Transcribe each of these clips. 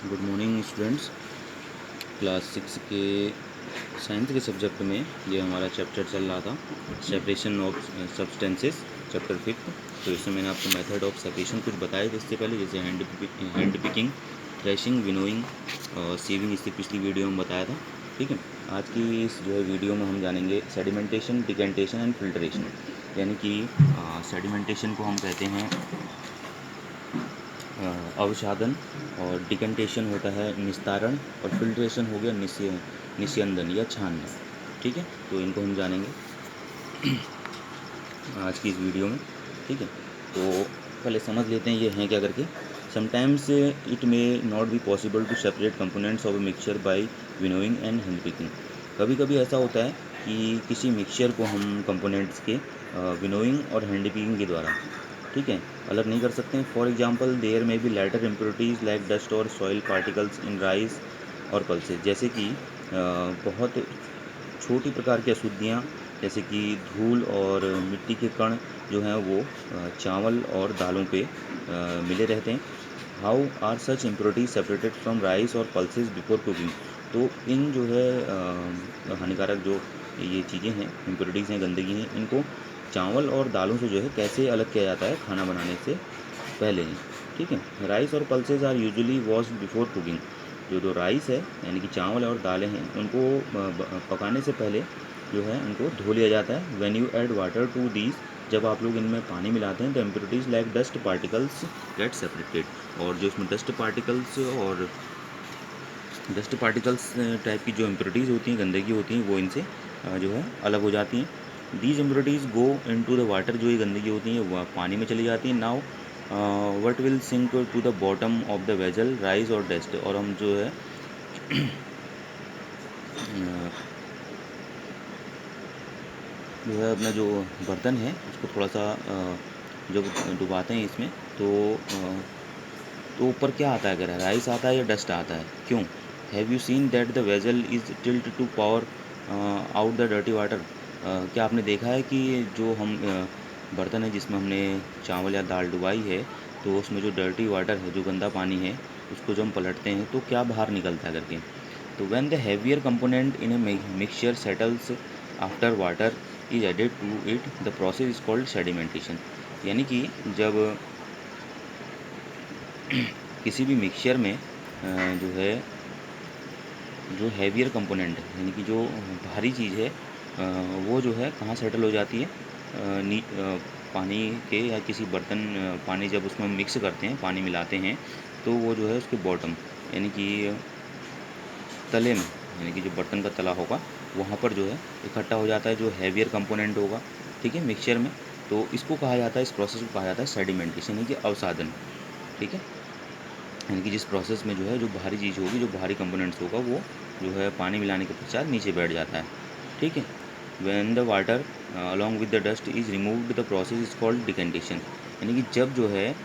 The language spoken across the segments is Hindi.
Good morning students. क्लास 6 के साइंस के सब्जेक्ट में ये हमारा चैप्टर चल रहा था, सेपरेशन ऑफ सब्सटेंसेस, चैप्टर 5। तो इसमें मैंने आपको मेथड ऑफ सेपरेशन कुछ बताए थे इससे पहले, जैसे हैंड पिकिंग, थ्रेशिंग, विनोइंग और सीविंग। इससे पिछली वीडियो में बताया था। ठीक है, आज की इस जो है वीडियो में हम जानेंगे सेडिमेंटेशन, डिकेंटेशन एंड फिल्ट्रेशन। यानी कि सेडिमेंटेशन को हम कहते हैं अवसादन, और डिकेंटेशन होता है निस्तारण, और फिल्ट्रेशन हो गया निस्यंदन या छानना। ठीक है, तो इनको हम जानेंगे आज की इस वीडियो में। ठीक है, तो पहले समझ लेते हैं ये हैं क्या करके। Sometimes it may not be possible to separate components of a mixture by winnowing and hand picking. कभी कभी ऐसा होता है कि किसी मिक्सचर को हम कंपोनेंट्स के विनोइंग और हैंड पिकिंग के द्वारा, ठीक है, अलग नहीं कर सकते हैं। फॉर एग्जाम्पल देयर में B lighter impurities like dust और सॉइल पार्टिकल्स इन राइस और पल्सेज। जैसे कि बहुत छोटी प्रकार की अशुद्धियाँ, जैसे कि धूल और मिट्टी के कण जो हैं वो चावल और दालों पे मिले रहते हैं। How are such impurities separated from rice और पल्सेस बिफोर कुकिंग। तो इन जो है हानिकारक जो ये चीज़ें हैं, इम्प्योरिटीज़ हैं, गंदगी हैं, इनको चावल और दालों से जो है कैसे अलग किया जाता है खाना बनाने से पहले ही। ठीक है, राइस और pulses are usually washed before cooking. जो राइस है यानी कि चावल और दालें हैं, उनको पकाने से पहले जो है उनको धो लिया जाता है। When you add water to these, जब आप लोग इनमें पानी मिलाते हैं तो impurities like dust particles get separated. और जो इसमें डस्ट पार्टिकल्स टाइप की जो इम्प्योरिटीज़ होती हैं, गंदगी होती हैं, वो इनसे जो है अलग हो जाती हैं। These impurities go into the water. जो ये गंदगी होती हैं वह पानी में चली जाती हैं। Now what will sink to the bottom of the vessel, rice और डस्ट। और हम जो है अपना जो बर्तन है उसको थोड़ा सा जब डुबाते हैं इसमें, तो ऊपर क्या आता है, अगर राइस आता है या डस्ट आता है, क्यों? Have you seen that the vessel is tilt to pour out the dirty water. क्या आपने देखा है कि जो हम बर्तन है जिसमें हमने चावल या दाल डुबाई है, तो उसमें जो डर्टी वाटर है, जो गंदा पानी है, उसको जब हम पलटते हैं तो क्या बाहर निकलता है करके। तो when the heavier component in a mixture settles after water is added to it, the process is called sedimentation. यानी कि जब किसी भी मिक्सचर में जो है जो हैवियर कंपोनेंट है, यानी कि जो भारी चीज़ है, वो जो है कहाँ सेटल हो जाती है, पानी के या किसी बर्तन, पानी जब उसमें मिक्स करते हैं, पानी मिलाते हैं, तो वो जो है उसके बॉटम, यानी कि तले में, यानी कि जो बर्तन का तला होगा वहाँ पर जो है इकट्ठा हो जाता है जो हैवियर कंपोनेंट होगा। ठीक है, मिक्सचर में। तो इसको कहा जाता है, इस प्रोसेस को कहा जाता है सेडिमेंटेशन, यानी कि अवसादन। ठीक है, यानी कि जिस प्रोसेस में जो है जो भारी चीज़ होगी, जो भारी कंपोनेंट्स होगा, वो जो है पानी मिलाने के पश्चात नीचे बैठ जाता है। ठीक है, when the water along with the dust is removed, the process is called decantation. यानी कि जब जो है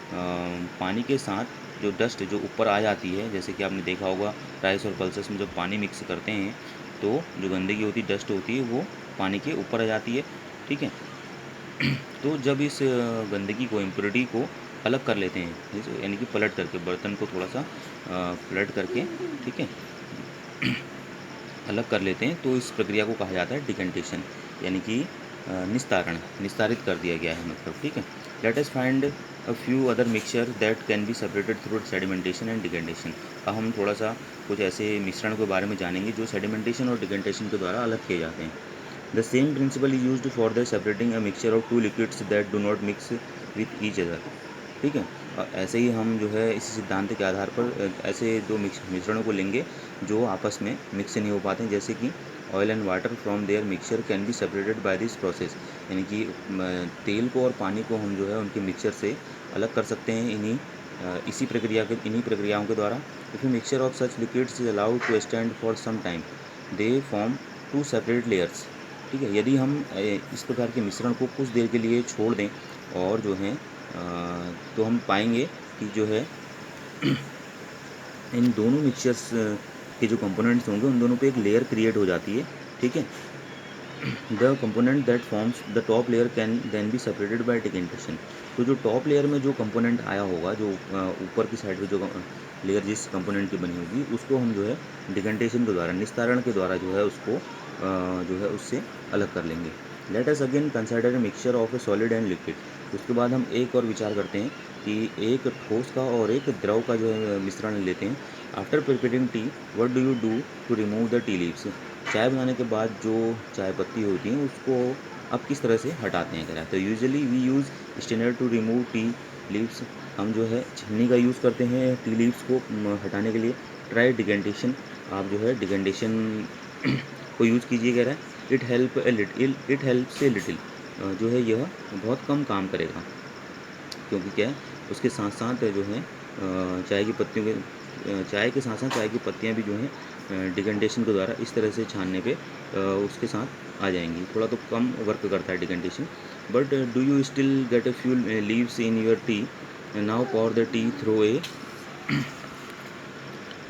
पानी के साथ जो डस्ट जो ऊपर आ जाती है, जैसे कि आपने देखा होगा राइस और पल्सेस में जब पानी मिक्स करते हैं तो जो गंदगी होती है, डस्ट होती है, वो पानी के ऊपर आ जाती है। ठीक है, तो जब इस गंदगी को, इम्प्योरिटी को अलग कर लेते हैं, यानी कि पलट करके, बर्तन को थोड़ा सा पलट करके, ठीक है, अलग कर लेते हैं, तो इस प्रक्रिया को कहा जाता है डिकेंटेशन, यानी कि निस्तारण, निस्तारित कर दिया गया है मतलब। ठीक है, let us find a few other mixture that can be separated through sedimentation and decantation. अब हम थोड़ा सा कुछ ऐसे मिश्रण के बारे में जानेंगे जो सेडिमेंटेशन और डिकेंटेशन के द्वारा अलग किए जाते हैं। The same principle is used for the separating a mixture of two liquids that do not mix with each other. ठीक है, ऐसे ही हम जो है इसी सिद्धांत के आधार पर ऐसे दो मिश्रणों को लेंगे जो आपस में मिक्स नहीं हो पाते हैं, जैसे कि oil and water from their mixture can be separated by this process. यानी कि तेल को और पानी को हम जो है उनके मिक्सचर से अलग कर सकते हैं इन्हीं प्रक्रियाओं के द्वारा। If a mixture of such liquids is allowed to stand for some time, they form two separate layers. ठीक है, यदि हम इस प्रकार के मिश्रण को कुछ देर के लिए छोड़ दें और जो है तो हम पाएंगे कि जो है इन दोनों मिक्सचर्स के जो कंपोनेंट्स होंगे, उन दोनों पे एक लेयर क्रिएट हो जाती है। ठीक है, the component that forms the top layer can then be separated by decantation. तो जो टॉप लेयर में जो कंपोनेंट आया होगा, जो ऊपर की साइड पे जो लेयर जिस कंपोनेंट की बनी होगी उसको हम जो है डिकंटेशन के द्वारा, निस्तारण के द्वारा जो है उसको जो है उससे अलग कर लेंगे। Let us again consider a mixture of A solid and liquid. उसके बाद हम एक और विचार करते हैं कि एक ठोस का और एक द्रव का जो है मिश्रण लेते हैं। After preparing tea, what do you do to remove the tea leaves. चाय बनाने के बाद जो चाय पत्ती होती हैं उसको अब किस तरह से हटाते हैं कह रहा है। तो usually we use strainer to remove tea leaves. हम जो है छन्नी का यूज़ करते हैं टी लीव्स को हटाने के लिए। ट्राई डिकेंटेशन, आप जो है डिकेंटेशन को यूज़ कीजिए कह रहा है। इट हेल्प्स ए लिटिल, जो है यह बहुत कम काम करेगा, क्योंकि क्या है उसके साथ साथ जो है चाय की पत्तियों के चाय के साथ साथ चाय की पत्तियाँ भी जो हैं डिकंडेशन के द्वारा इस तरह से छानने पे उसके साथ आ जाएंगी। थोड़ा तो कम वर्क करता है decantation, but do you still get a few leaves in your tea. Now pour the tea through a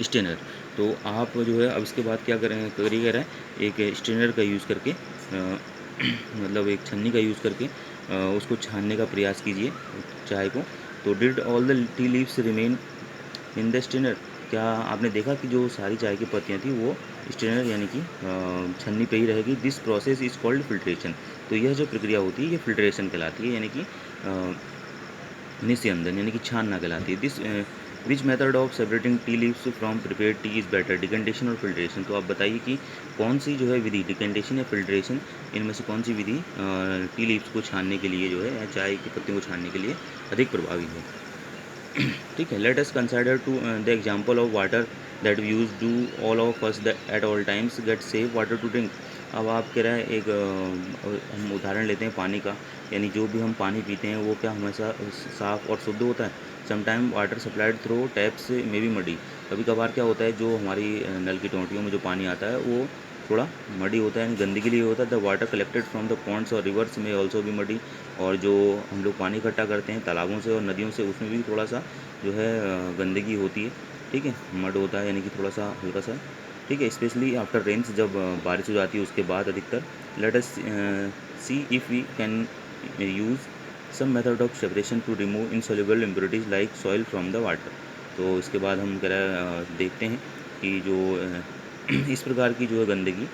strainer. तो आप जो है अब इसके बाद क्या करिए कह रहा है, एक स्टेनर का यूज़ करके मतलब एक छन्नी का यूज़ करके उसको छानने का प्रयास कीजिए चाय को। तो did all the tea leaves remain in the strainer. क्या आपने देखा कि जो सारी चाय की पत्तियाँ थी वो स्टेनर यानी कि छन्नी पे ही रहेगी। This process is called filtration. तो यह जो प्रक्रिया होती है ये फिल्ट्रेशन कहलाती है, यानी कि निस्यंदन यानी कि छानना कहलाती है। This which method of separating tea leaves from prepared tea is better, decantation और फिल्ट्रेशन। तो आप बताइए कि कौन सी जो है विधि, डिकंडेशन या फिल्ट्रेशन, इनमें से कौन सी विधि टी लीव्स को छानने के लिए जो है या चाय की पत्तियों को छानने के लिए अधिक प्रभावी है। ठीक है, let us consider to the example of water that we use do all of us at all times get safe water to drink. अब आप कह रहे हैं एक हम उदाहरण लेते हैं पानी का, यानी जो भी हम पानी पीते हैं वो क्या हमेशा साफ़ और शुद्ध होता है। Sometime water supplied through taps में भी मडी। कभी कभार क्या होता है जो हमारी नल की टोंटियों में जो पानी आता है वो थोड़ा मडी होता है, यानी गंदगी लिए होता है। The water collected from the ponds और रिवर्स में ऑल्सो भी मडी। और जो हम लोग पानी इकट्ठा करते हैं तालाबों से और नदियों से उसमें भी थोड़ा सा जो है गंदगी होती है। ठीक है, मड होता है यानी कि थोड़ा सा हल्का सा। ठीक है, स्पेशली आफ्टर रेंस, जब बारिश हो जाती है उसके बाद अधिकतर। Let us see if we can use some method of separation to remove insoluble impurities like soil from the water. तो इसके बाद हम कह रहे हैं देखते हैं कि जो इस प्रकार की जो है गंदगी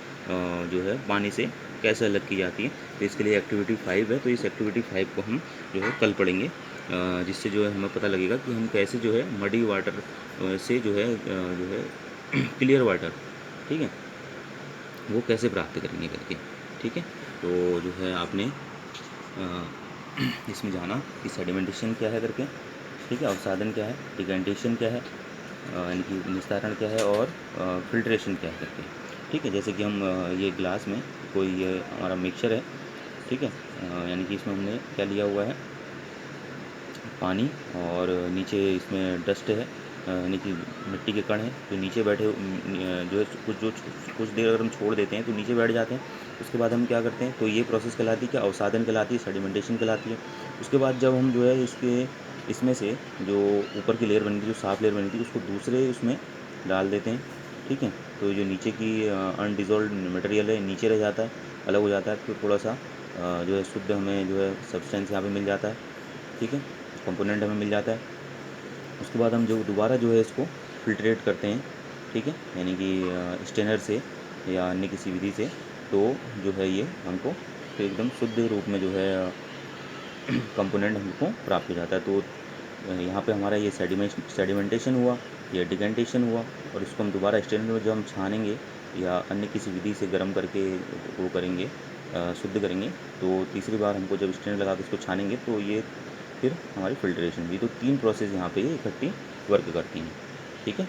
जो है पानी से कैसे अलग की जाती है। तो इसके लिए एक्टिविटी 5 है, तो इस एक्टिविटी 5 को हम जो है कल पढ़ेंगे, जिससे जो है हमें पता लगेगा कि हम कैसे जो है मडी वाटर से जो है क्लियर वाटर, ठीक है, वो कैसे प्राप्त करेंगे करके। ठीक है, तो जो है आपने अ, इसमें जाना कि सेडिमेंटेशन क्या है करके, ठीक है, अवसादन क्या है, डिकैंटेशन क्या है यानी कि निस्तारण क्या है, और फिल्ट्रेशन क्या है करके। ठीक है, जैसे कि हम ये ग्लास में कोई ये हमारा मिक्सचर है, ठीक है, यानी कि इसमें हमने क्या लिया हुआ है, पानी, और नीचे इसमें डस्ट है, यानी कि मिट्टी के कण हैं जो नीचे बैठे जो है कुछ देर अगर हम छोड़ देते हैं तो नीचे बैठ जाते हैं। उसके बाद हम क्या करते हैं, तो ये प्रोसेस कहलाती है क्या, अवसादन कहलाती है, सेडिमेंटेशन कहलाती है। उसके बाद जब हम जो है इसमें से जो ऊपर की लेयर बनी थी, जो साफ लेयर बनी थी, उसको दूसरे उसमें डाल देते हैं। ठीक है, तो जो नीचे की अनडिजोल्व मटेरियल है नीचे रह जाता है, अलग हो जाता है, तो थोड़ा सा जो है शुद्ध हमें जो है सब्सटेंस यहाँ पे मिल जाता है। ठीक है, कंपोनेंट हमें मिल जाता है। उसके बाद हम जो दोबारा जो है इसको फ़िल्ट्रेट करते हैं। ठीक है, यानी कि स्टेनर से या अन्य किसी विधि से, तो जो है ये हमको फिर एकदम शुद्ध रूप में जो है कंपोनेंट हमको प्राप्त हो जाता है। तो यहाँ पे हमारा ये सेडिमेंटेशन हुआ, या डिकेंटेशन हुआ, और इसको हम दोबारा स्टेनर में जब हम छानेंगे या अन्य किसी विधि से गर्म करके वो करेंगे, शुद्ध करेंगे, तो तीसरी बार हमको जब स्टेनर लगा के इसको छानेंगे तो ये फिर हमारी फ़िल्ट्रेशन भी। तो 3 प्रोसेस यहाँ पे ये इकट्ठी वर्क करती हैं। ठीक है।